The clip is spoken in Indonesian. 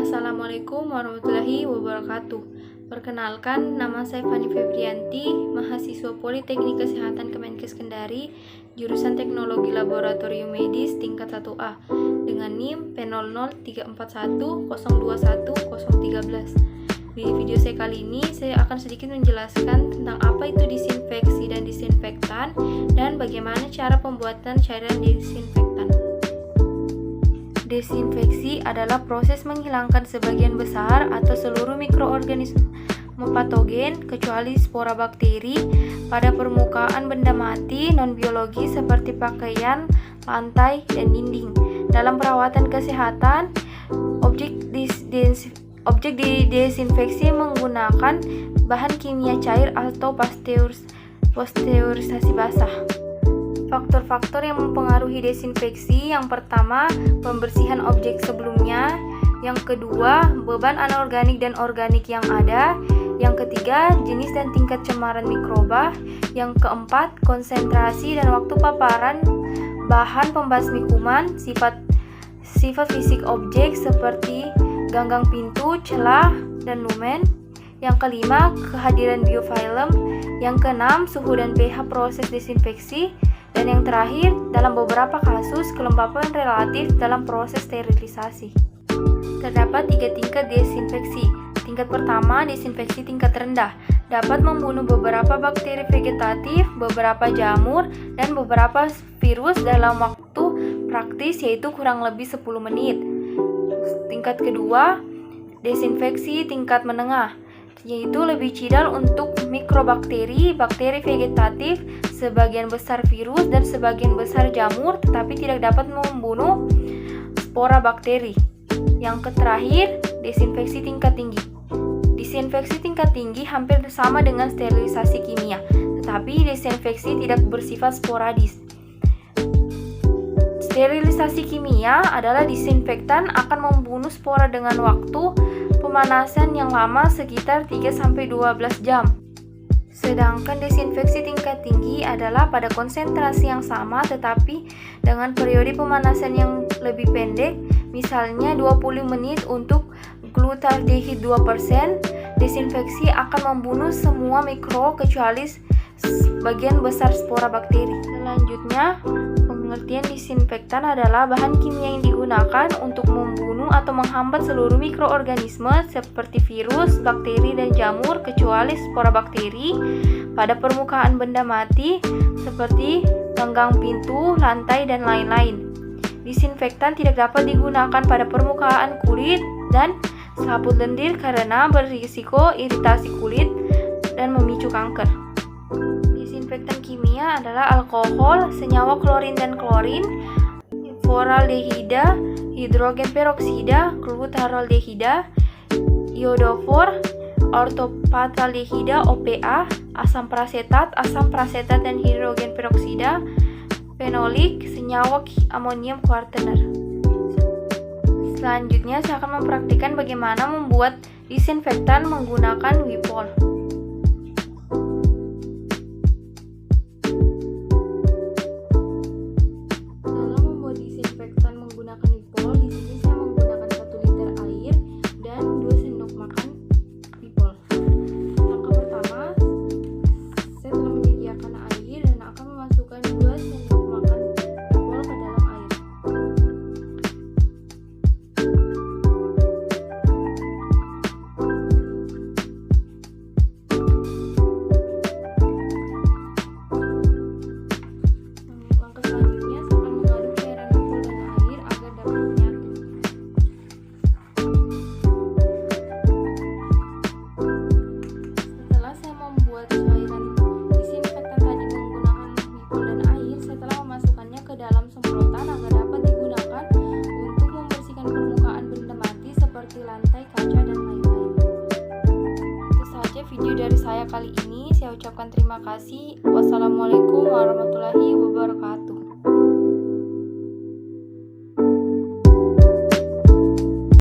Assalamualaikum warahmatullahi wabarakatuh. Perkenalkan, nama saya Fani Febrianti, mahasiswa Politeknik Kesehatan Kemenkes Kendari, jurusan Teknologi Laboratorium Medis tingkat 1A, dengan NIM P0031021013. Di video saya kali ini, saya akan sedikit menjelaskan tentang apa itu disinfeksi dan disinfektan, dan bagaimana cara pembuatan cairan disinfektan. Desinfeksi adalah proses menghilangkan sebagian besar atau seluruh mikroorganisme patogen kecuali spora bakteri pada permukaan benda mati non-biologis seperti pakaian, lantai, dan dinding. Dalam perawatan kesehatan, objek didesinfeksi menggunakan bahan kimia cair atau pasteurisasi basah. Faktor-faktor yang mempengaruhi desinfeksi: yang pertama, pembersihan objek sebelumnya; yang kedua, beban anorganik dan organik yang ada; yang ketiga, jenis dan tingkat cemaran mikroba; yang keempat, konsentrasi dan waktu paparan bahan pembasmi kuman; sifat fisik objek seperti ganggang pintu, celah, dan lumen; yang kelima, kehadiran biofilm; yang keenam, suhu dan pH proses desinfeksi; dan yang terakhir, dalam beberapa kasus, kelembapan relatif dalam proses sterilisasi. Terdapat 3 tingkat desinfeksi. Tingkat pertama, desinfeksi tingkat rendah, dapat membunuh beberapa bakteri vegetatif, beberapa jamur, dan beberapa virus dalam waktu praktis, yaitu kurang lebih 10 menit. Tingkat kedua, desinfeksi tingkat menengah, yaitu lebih cidal untuk mikrobakteri, bakteri vegetatif, sebagian besar virus, dan sebagian besar jamur, tetapi tidak dapat membunuh spora bakteri. Yang terakhir, desinfeksi tingkat tinggi. Desinfeksi tingkat tinggi hampir sama dengan sterilisasi kimia, tetapi desinfeksi tidak bersifat sporadis. Sterilisasi kimia adalah disinfektan akan membunuh spora dengan waktu pemanasan yang lama sekitar 3-12 jam. Sedangkan desinfeksi tingkat tinggi adalah pada konsentrasi yang sama tetapi dengan periode pemanasan yang lebih pendek, misalnya 20 menit untuk glutaldehid 2%. Desinfeksi akan membunuh semua mikro kecuali sebagian besar spora bakteri. Selanjutnya, pengertian disinfektan adalah bahan kimia yang digunakan untuk membunuh atau menghambat seluruh mikroorganisme seperti virus, bakteri, dan jamur kecuali spora bakteri pada permukaan benda mati seperti ganggang pintu, lantai, dan lain-lain. Disinfektan tidak dapat digunakan pada permukaan kulit dan selaput lendir karena berisiko iritasi kulit dan memicu kanker. Desinfektan kimia adalah alkohol, senyawa klorin dan klorin, formaldehida, hidrogen peroksida, glutaraldehida, iodofor, ortopataldehida (OPA), asam prasetat, dan hidrogen peroksida, fenolik, senyawa amonium kuartener. Selanjutnya, saya akan mempraktikkan bagaimana membuat disinfektan menggunakan Wipol. Dalam membuat disinfektan menggunakan Wipol, di sini saya menggunakan 1 liter air dan 2 sendok makan Wipol. Langkah pertama, saya telah menyediakan air dan akan memasukkan 2 sendok makan Wipol ke dalam air. Dalam semprotan agar dapat digunakan untuk membersihkan permukaan benda mati seperti lantai, kaca, dan lain-lain. Itu saja video dari saya kali ini. Saya ucapkan terima kasih. Wassalamualaikum warahmatullahi wabarakatuh.